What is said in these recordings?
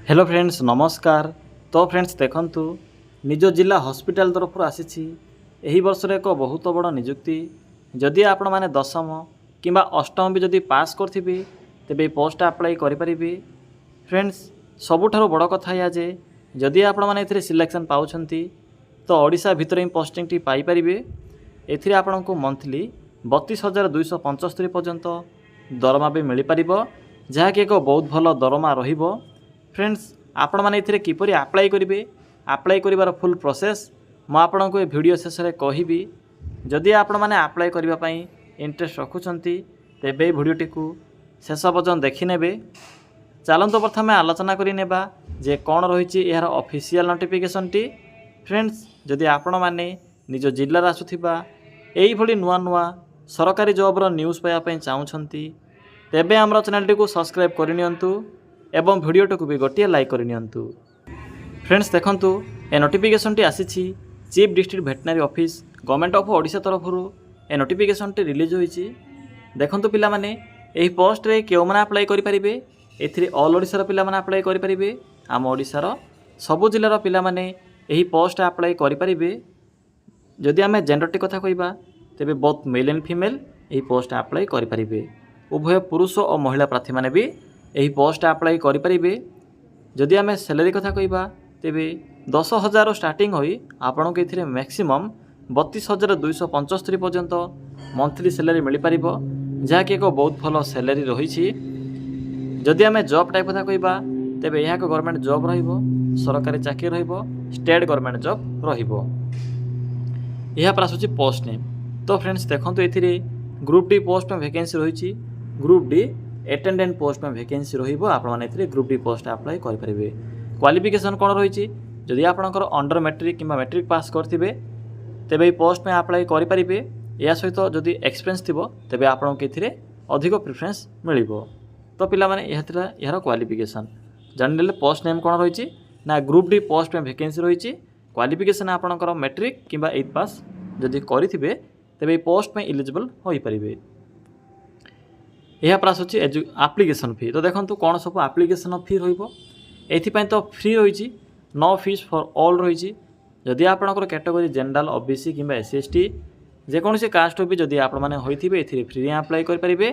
Hello friends नमस्कार। तो friends देखंतु निज जिला हॉस्पिटल तरफ आसी एही वर्ष एक बहुत बड़ नियुक्ति। जदि आपण माने दशम किंबा अष्टम भी जदि पास करथिबे तेबे पोस्ट अप्लाई करि परिबे। फ्रेंड्स सबुठारु बड़ कथा या जे जदि आपण माने एथिरे सिलेक्शन पाउछंती तो ओडिशा भितर ही पोस्टिंग टी पाई परिबे। एथिरे आपनको मंथली 32,275 पर्यंत दरमा भी मिल पारिबो, जहाँकि एक बहुत भल दरमा रहिबो। फ्रेंड्स आपण माने एथिरे किपरि अप्लाई करिवे, अप्लाई करिवार फुल प्रोसेस मु आपनको ए वीडियो शेष रे कहिबी। जदि आपण माने अप्लाई करिवा पई इंटरेस्ट रखुछंती तेबे वीडियोटी को शेष पर्यंत देखि नेबे। चलंतो प्रथमे आलोचना करि नेबा जे कोन रहिछि एहार ऑफिशियल नोटिफिकेशन टी। फ्रेंड्स जदि आपण माने निज जिल्ला रा आसुथिबा एई भली नुआ नुआ सरकारी जॉब रो न्यूज़ पाया पई चाहुछंती तेबे हमर चैनल टी को सब्सक्राइब करिनियंतु एवं वीडियो को भी गोटे लाइक करनियंतु। फ्रेंड्स देखंतु ए नोटिफिकेशन टी आसीछि chief district veterinary office government of Odisha तरफ ए नोटिफिकेशन टी रिलीज होईछि। देखंतु पिला माने एही पोस्ट रे केउ माने अप्लाई करि परिबे। एथिरे ऑल ओडिशा रो पिला माने अप्लाई करि परिबे। आम ओडिशा रो सबु जिल्ला रो पिला माने एही पोस्ट अप्लाई करि परिबे। जदि आमे जेंडर टी कथा कहिबा तेबे बोथ मेल एंड फीमेल एही पोस्ट अप्लाई करि परिबे। उभय पुरुष और महिला प्रार्थी माने भी यही पोस्ट अप्लाई करि परिबे। जदि आमे सैलरी कथा कहिबा तेबे 10,000 स्टार्टिंग होई आपन के इथिरे मैक्सिमम 32,275 पर्यंत मंथली सैलरी मिल पारिबो, जहा कि एक बहुत भलो सैलरी रहिछि। जदि आमे जॉब टाइप कथा कहिबा तेबे यहा को गवर्नमेंट जॉब रहिबो, सरकारी चाकरी रहिबो, स्टेट गवर्नमेंट जॉब रहिबो। यहा पर आसुछि पोस्ट नेम। तो फ्रेंड्स देखंतु एथिरे ग्रुप डी पोस्ट में वैकेंसी रहिछि। ग्रुप डी अटेंडेंट पोस्ट में वैकेंसी रहिबो। आपण माने एथिरे ग्रुप डी पोस्ट अप्लाई करि परिबे। क्वालिफिकेशन कोन रहिछि, जदि आपनकर अंडर मैट्रिक किंबा मैट्रिक पास करथिबे तेबे पोस्ट में अप्लाई करि परिबे। या सहित जदि एक्सपीरियंस थिबो तेबे आपण के एथिरे अधिक प्रेफरेंस मिलिबो। तो पिला माने एथिरा यार क्वालिफिकेशन जानले पोस्ट नेम कोन रहिछि ना ग्रुप डी पोस्ट में वैकेंसी रहिछि। क्वालिफिकेशन आपनकर मैट्रिक किंबा 8 पास जदि करिथिबे तेबे पोस्ट में एलिजिबल होई परिबे। यह पर आसुछि एप्लिकेशन फी। तो देखंतु कोन सब एप्लिकेशन फी रहिबो। एथिपाई तो फ्री रहिछि, नो फीस फॉर ऑल रहिछि। जदि आपनकर कैटेगरी जनरल ओबीसी किंबा एससी एसटी जे कोनोसी कास्ट भी जदि आपण माने होइथिबे एथिरे फ्री अप्लाई करि परिबे,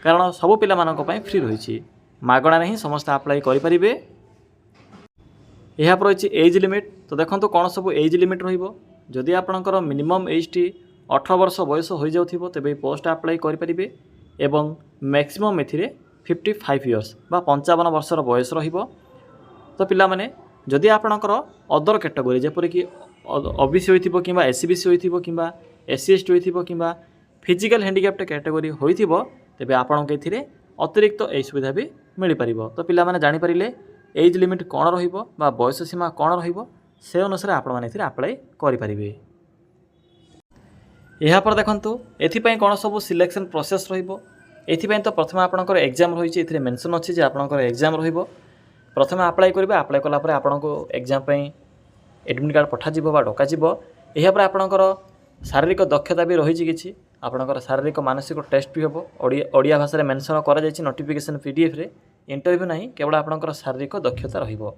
कारण सब पिला मानक पई फ्री रहिछि, मागणा नहीं समस्त अप्लाई करि परिबे। यह पर रहिछि एज लिमिट। तो देखंतु कोन सब एज लिमिट रहिबो। जदि आपनकर मिनिमम एज टी 18 वर्ष बयस हो जाउथिबो तेबे पोस्ट अप्लाई करि परिबे एवं मैक्सिमम एथिरे 55 इयर्स बा 55 वर्षर बयस रहिबो। तो पिला माने जदि आपनकर अदर कैटेगरी जेपरि कि ओबीसी होइथिबो किंबा एससीबीसी होइथिबो किंबा एससी एसटी होइथिबो किंबा फिजिकल हैंडिकैप्ड कैटेगरी होइथिबो तेबे आपनके एथिरे अतिरिक्त ए सुविधा भी मिल पारिबो। तो पिला माने जानि परिले एज लिमिट कोन रहिबो बा बयस सीमा कोन रहिबो से अनुसार आपण माने एथिरे अप्लाई करि परिबे। यहाँ पर देखंतु एथिपाई कोन सब सिलेक्शन प्रोसेस रहिबो। एथिपाई तो प्रथम आपनकर एग्जाम रहिछि, एथिरे मेंशन अछि जे आपनकर एग्जाम रहिबो। प्रथम अप्लाई करिबे, अप्लाई कला परे आपनको एग्जाम पई एडमिट कार्ड पठा जिवो बा डका जिवो। एहा पर आपनकर शारीरिक दक्षता भी रहिछि किछि, आपनकर शारीरिक मानसिक टेस्ट भी होबो। ओडिया भाषा रे मेंशन करा जायछि नोटिफिकेशन पीडीएफ रे। इंटरव्यू नहीं, केवल आपनकर शारीरिक दक्षता रहिबो।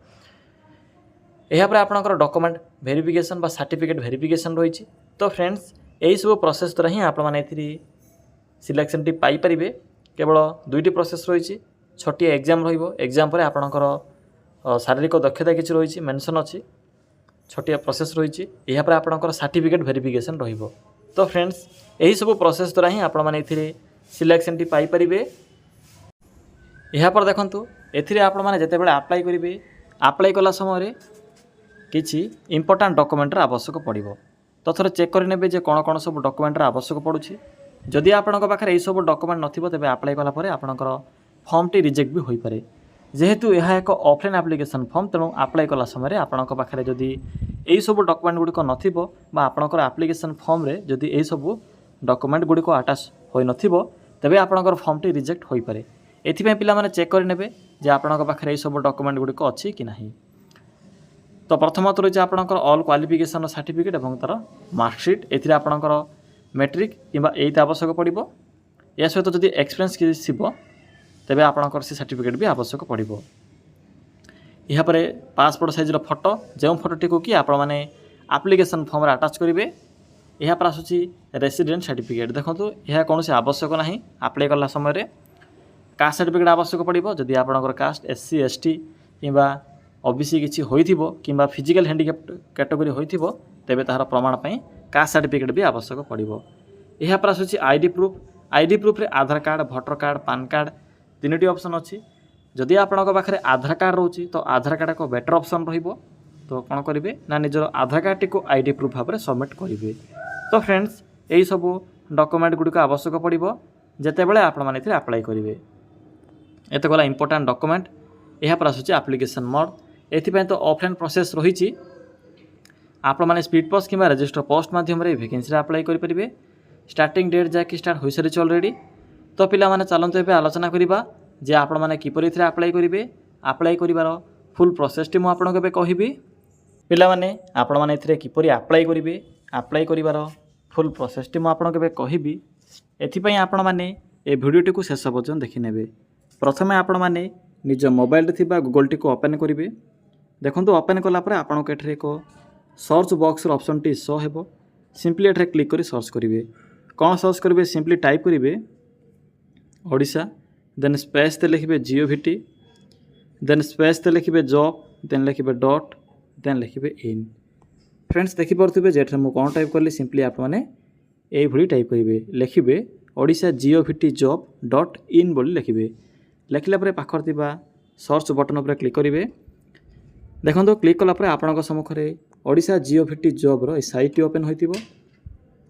एहा पर आपनकर डॉक्यूमेंट वेरिफिकेशन बा सर्टिफिकेट वेरिफिकेशन रहिछि। तो फ्रेंड्स यही सब प्रोसेस द्वारा ही आपण माने सिलेक्शन टी पाई परिबे। केवल दुईटी प्रोसेस रही, छोटिया एग्जाम रहिबो। एग्जाम पर आपनकर शारीरिक दक्षता किछि रही मेंशन अछि, छोटिया प्रोसेस रही। यहाँ पर आपनकर सर्टिफिकेट वेरिफिकेशन रहिबो। तो फ्रेंड्स यही सब प्रोसेस द्वारा ही आपण माने सिलेक्शन टी पाई परिबे। यहाँ पर देखंतु एथिरे आपण माने जते बेले अप्लाई करिवे, अप्लाई कला समय किछि इंपोर्टेंट डॉक्यूमेंट आवश्यक पड़िबो। तो थोड़े चेक कर नेबे जे कोन कोन सब डॉक्यूमेंट आवश्यक पड़ुछि। जदि आपनक पाखरे एई सब डॉक्यूमेंट नथिबो तेबे अप्लाई कला परे आपनकर फॉर्म टी रिजेक्ट भी होई पारे। जेहेतु यह एक ऑफलाइन एप्लिकेशन फॉर्म तेणु अप्लाई कला समय आपनक पाखरे जदि एई सब डॉक्यूमेंट गुडिक नथिबो बा आपनकर एप्लिकेशन फॉर्म रे जदि एई सब डॉक्यूमेंट गुडिक अटैच होई नथिबो तेबे आपनकर फॉर्म टी रिजेक्ट होई पारे। एथिपय पिला माने चेक कर नेबे जे आपनक पाखरे एई सब डॉक्यूमेंट गुडिक अछि कि नाही। तो प्रथमत रही आपनकर ऑल क्वालिफिकेशन सर्टिफिकेट और तार मार्कशीट। एथिरे आपनकर मैट्रिक किंबा 8 आवश्यक पड़िबो। या सहित जदि एक्सपीरियंस किछि थिबो तेबे आपनकर से सर्टिफिकेट भी आवश्यक पड़िबो। यहाँ पर पासपोर्ट साइजर फोटो जो फोटोटी को कि आपण मैंने आप्लिकेसन फॉर्म रे अटाच करेंगे। यहाँ पर आसूँ रेसिडेंट सर्टिफिकेट देखो यह कौन से आवश्यक ना आप्लाय कला समय कास्ट सर्टिफिकेट आवश्यक पड़ो जदि आपंकर कास्ट SC ST कि OBC किसी होइथिबो फिजिकल हैंडिकैप्ट कैटेगरी होइथिबो तेबे तार प्रमाण पई कास्ट सर्टिफिकेट भी आवश्यक पड़ो। यहाँ पर आसूँ आईडी प्रूफ रे Aadhaar card voter card PAN card तीनोटी ऑप्शन अच्छी। जदि आपण पाखे आधार कार्ड रोचे तो आधार कार्ड एक बेटर ऑप्शन रहिबो। तो कौन करेंगे ना निजर आधार कार्ड टी आईडी प्रूफ भाव में सबमिट करेंगे। तो फ्रेंड्स यही सब डॉक्यूमेंट गुड़िक आवश्यक पड़ो जितेबाला आपण मैंने अप्लाई करेंगे। एत गला इंपोर्टेंट डॉक्यूमेंट। यहाँ पर आसूँ एप्लिकेशन मोड एथिपाई तो ऑफलाइन प्रोसेस रही आपण मैंने स्पीड पोस्ट किंवा रजिस्टर पोस्ट माध्यम वैकेंसी अप्लाई करेंगे। स्टार्टिंग डेट जैक स्टार्ट हो सारी ऑलरेडी। तो पिला माने चलते एवं आलोचना करवा जे आपण मैंने किपर अप्लाई करेंगे। अप्लाई कर फुल प्रोसेस टी मुझे कहबी पिला माने आपण मैंने किपर अप्लाई करेंगे। अप्लाई कर फुल प्रोसेस टी मुझे कहबी एथिपाई आपण मैंने ए भिडियोटी को शेष पर्यंत देखिने। प्रथमे आपण मैंने निज मोबाइल थिबा गूगल टी को ओपन करेंगे। देखो ओपन कलापर आपन को एक search box option T show हेबो। सिंपली एठरे क्लिक करी सर्च करेंगे। कौन सर्च करेंगे सिंपली टाइप करेंगे ओडिशा देन स्पेस ते लिखिबे GOVT देन स्पेस ते लिखिबे जॉब देन लिखिबे डॉट देन लिखिबे इन। फ्रेंड्स देखि पारथिबे जेठरे मु कोन टाइप करली सिंपली आप माने एई भली टाइप करेंगे लिखिबे Odisha GOVT job dot in बोली लिखिबे। लिखला परे पाखर थिबा सर्च बटन उपर क्लिक करेंगे। देखो क्लिक कलापर आपण सम्मुखें ओडिशा GOVT जॉब रो साइट ओपन होइतिबो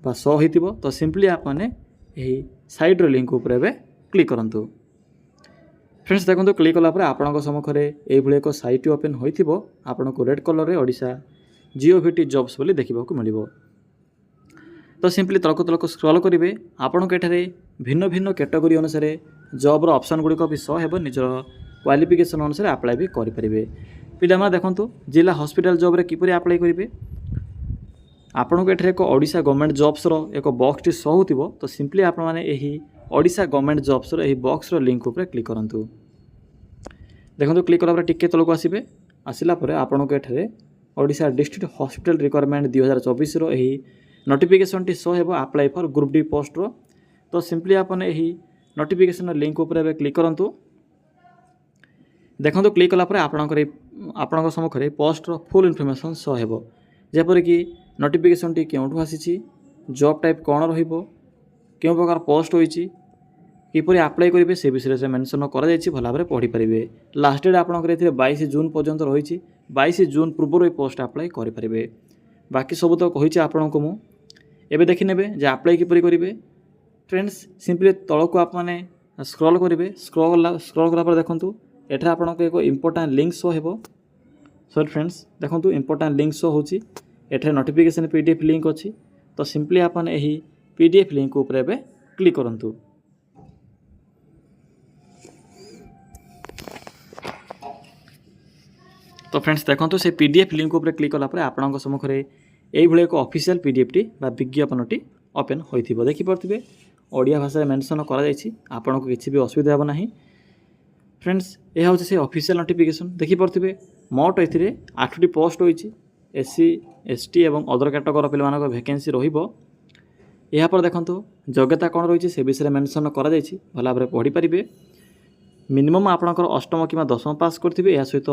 बा शो होइतिबो। तो सिंपली आप माने एही साइट रो लिंक उपर एबे क्लिक करंतु। फ्रेंड्स देखो क्लिक कलापर आपण सम्मुखें एई भली एक साइट ओपन होइतिबो। आपण को रेड कलर रे ओडिशा GOVT जॉब्स बोली देखिबा को मिलिबो। तो सिंपली तलक तलक स्क्रॉल करेंगे आपण को एठारे भिन्न भिन्न कैटेगरी अनुसार जॉब रो ऑप्शन गुड़िक भी शो हेबो। निजर क्वालिफिकेशन अनुसार अप्लाई भी करेंगे। पिला देखो जिला हॉस्पिटल जॉब रे किपरि अप्लाई करेंगे आपण को एठारे एक ओडिशा गवर्नमेंट जॉब्स रो एक बॉक्स टी शो होतिबो। तो सिंपली आपण माने एही ओडिशा गवर्नमेंट जॉब्स रो एही बॉक्स रो लिंक ऊपर क्लिक करंतु। देखो क्लिक कला टिके तलक आसीबे। आसिला परे आपण को एठारे ओडिशा डिस्ट्रिक्ट हॉस्पिटल रिक्वायरमेंट 2024 रो एही नोटिफिकेशन टी शो हेबो apply for group D post रो। तो सिंपली आपण एही नोटिफिकेशन लिंक ऊपर एबे क्लिक करंतु। देखो क्लिक कला आपण सम्मुखें पोस्ट रो फुल इनफॉरमेशन शो हेबो जेपर कि नोटिफिकेशन टी केउठु आसीची जॉब टाइप कौन रहिबो केउ प्रकार पोस्ट होईची किपरि अप्लाई करेंगे से विषय से मेंशन करा जायछि भल भाबरे पढ़ी पारिबे। लास्ट डेट आपनकर एथिरे 22 जून पर्यंत रहिछि। 22 जून पूर्व ए पोस्ट अप्लाई करि पारिबे। बाकी सब तो कहिछि आपनको मु एबे देखि नेबे जे अप्लाई किपरि करिवे। फ्रेंड्स सिंपली तळको आप माने स्क्रॉल करेंगे। स्क्रॉल कला पर देखंतु एठा आपनको एक इंपोर्टेंट लिंक शो हेबो। सॉरी फ्रेंड्स देखंतु इंपोर्टेंट लिंक शो होछि एठे नोटिफिकेशन PDF लिंक अछि। तो सिंपली आपन एही PDF लिंक ऊपर एबे क्लिक करंतु। तो फ्रेंड्स देखंतु से PDF लिंक ऊपर क्लिक कला पर आपन सम्मुखें एई भली एक ऑफिशियल PDF टी बा विज्ञापनटी ओपन होइथिबो। देखि परथिबे ओडिया भाषा मेंशन करा जायछि आपन को किछि भी असुविधा हेबो नाही। फ्रेंड्स यह हूँ से ऑफिशियल नोटिफिकेशन देखि परथिबे मोट एथिरे 8टी पोस्ट होईछि। SC ST एवं अदर कैटेगरी पिला मानक वैकेंसी रहिबो। यहाँ पर देखंतु योग्यता कौन रही से विषय में मेंशन करा जायछि भल भाबरे पढ़ी पारिबे। मिनिमम आपनकर अष्टम कि 10म पास करथिबे या सहित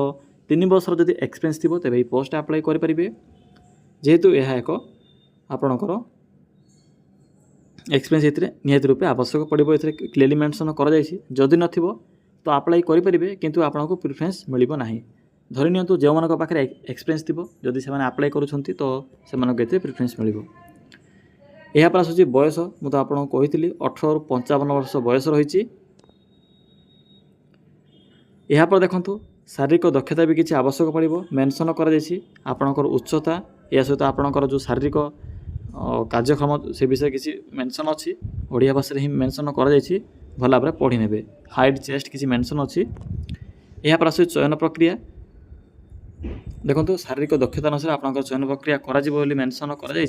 3 वर्षर जदि एक्सपीरियंस थिबो तेबे पोस्ट अप्लाई करि पारिबे। जेहेतु यह एक आपनकर एक्सपीरियंस एथिरे निहाती रूपे आवश्यक पड़िबो। एथिरे क्लियरली मेंशन करा जायछि जदि नथिबो तो अप्लाई करि पारिबे किंतु आपनको प्रिफरेंस मिलिबो नाही। धरि नियंतु जो मानक पाखरे एक्सपीरियंस थिबो जदि से माने अप्लाई करूछंती तो से मानक एथिरे प्रिफरेंस मिलिबो। यहाँ पर आसुची बयस मु तो आपन कहितली 18 रु 55 वर्ष बयस रही। यहाँ पर देखंतु शारीरिक दक्षता भी किसी आवश्यक पड़ो मेंशन कर आपणकर उच्चता या सहित आपणकर जो शारीरिक कार्यक्षम से विषय किसी मेंशन अच्छी ओडिया भाषा ही मेंशन कर भल भाव पढ़ी ने। हाइट चेस्ट किसी मेंशन अच्छी। यहाँ पर आस चयन प्रक्रिया देखो शारीरिक दक्षता अनुसार आपंकर चयन प्रक्रिया कर मेंशन कर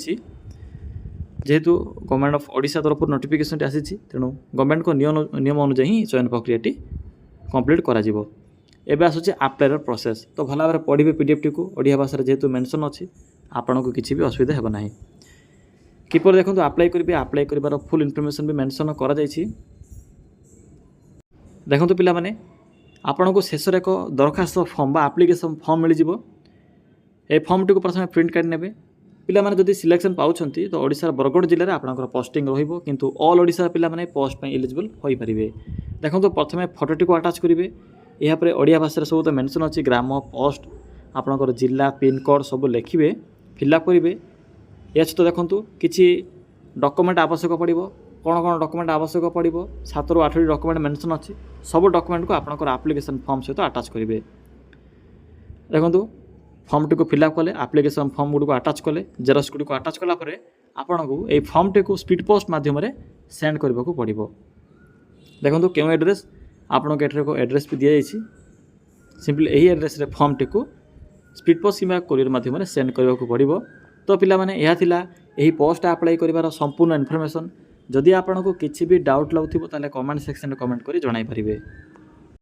जेहेतु गवर्नमेंट ऑफ ओडिशा तरफ नोटिफिकेशन आसी तेणु गवर्नमेंट को नियम अनुजाई चयन प्रक्रिया कंप्लीट करा। ଏବେ ଆସୁଛି ଆପ୍ଲାଏର ପ୍ରୋସେସ୍। ତ ଭଲ ଭାବରେ ପଢ଼ିବେ ପିଡ଼ିଏଫ୍ଟିକୁ, ଓଡ଼ିଆ ଭାଷାରେ ଯେହେତୁ ମେନସନ୍ ଅଛି ଆପଣଙ୍କୁ କିଛି ବି ଅସୁବିଧା ହେବ ନାହିଁ। କିପରି ଦେଖନ୍ତୁ ଆପ୍ଲାଏ କରିବେ, ଆପ୍ଲାଏ କରିବାର ଫୁଲ୍ ଇନଫର୍ମେସନ୍ ବି ମେନସନ୍ କରାଯାଇଛି। ଦେଖନ୍ତୁ ପିଲାମାନେ, ଆପଣଙ୍କୁ ଶେଷରେ ଏକ ଦରଖାସ୍ତ ଫର୍ମ ବା ଆପ୍ଲିକେସନ୍ ଫର୍ମ ମିଳିଯିବ। এই ଫର୍ମଟିକୁ ପ୍ରଥମେ ପ୍ରିଣ୍ଟ କାଢ଼ି ନେବେ। ପିଲାମାନେ ଯଦି ସିଲେକ୍ସନ୍ ପାଉଛନ୍ତି ତ ଓଡ଼ିଶାର ବରଗଡ଼ ଜିଲ୍ଲାରେ ଆପଣଙ୍କର ପୋଷ୍ଟିଂ ରହିବ, କିନ୍ତୁ ଅଲ୍ ଓଡ଼ିଶାର ପିଲାମାନେ ପୋଷ୍ଟ ପାଇଁ ଏଲିଜିବଲ୍ ହୋଇପାରିବେ। ଦେଖନ୍ତୁ ପ୍ରଥମେ ଫଟୋଟିକୁ ଆଟାଚ୍ କରିବେ। ଏହାପରେ ଓଡ଼ିଆ ଭାଷାରେ ସବୁ ତ ମେନସନ୍ ଅଛି, ଗ୍ରାମ, ପୋଷ୍ଟ, ଆପଣଙ୍କର ଜିଲ୍ଲା, ପିନ୍କୋଡ଼୍ ସବୁ ଲେଖିବେ, ଫିଲ୍ଅପ୍ କରିବେ। ଏହା ସହିତ ଦେଖନ୍ତୁ କିଛି ଡକୁମେଣ୍ଟ ଆବଶ୍ୟକ ପଡ଼ିବ। କ'ଣ ଡକୁମେଣ୍ଟ ଆବଶ୍ୟକ ପଡ଼ିବ? 7ରୁ 8ଟି ଡକୁମେଣ୍ଟ ମେନସନ୍ ଅଛି। ସବୁ ଡକୁମେଣ୍ଟକୁ ଆପଣଙ୍କର ଆପ୍ଲିକେସନ୍ ଫର୍ମ ସହିତ ଆଟାଚ୍ କରିବେ। ଦେଖନ୍ତୁ ଫର୍ମଟିକୁ ଫିଲ୍ଅପ୍ କଲେ, ଆପ୍ଲିକେସନ୍ ଫର୍ମ ଗୁଡ଼ିକୁ ଆଟାଚ୍ କଲେ, ଜେରକ୍ସ ଗୁଡ଼ିକୁ ଆଟାଚ୍ କଲା ପରେ ଆପଣଙ୍କୁ ଏହି ଫର୍ମଟିକୁ ସ୍ପିଡ୍ ପୋଷ୍ଟ ମାଧ୍ୟମରେ ସେଣ୍ଡ କରିବାକୁ ପଡ଼ିବ। ଦେଖନ୍ତୁ କେଉଁ ଆଡ୍ରେସ୍, ଆପଣଙ୍କୁ ଏଠାରେ ଏକ ଆଡ୍ରେସ୍ ବି ଦିଆଯାଇଛି। ସିମ୍ପଲି ଏହି ଆଡ୍ରେସ୍ରେ ଫର୍ମଟିକୁ ସ୍ପିଡ୍ ପୋଷ୍ଟ କିମ୍ବା କୋରିଅର୍ ମାଧ୍ୟମରେ ସେଣ୍ଡ କରିବାକୁ ପଡ଼ିବ। ତ ପିଲାମାନେ ଏହା ଥିଲା ଏହି ପୋଷ୍ଟ ଆପ୍ଲାଏ କରିବାର ସମ୍ପୂର୍ଣ୍ଣ ଇନଫର୍ମେସନ୍। ଯଦି ଆପଣଙ୍କୁ କିଛି ବି ଡାଉଟ୍ ଲାଗୁଥିବ ତାହେଲେ କମେଣ୍ଟ ସେକ୍ସନରେ କମେଣ୍ଟ କରି ଜଣାଇ ପାରିବେ।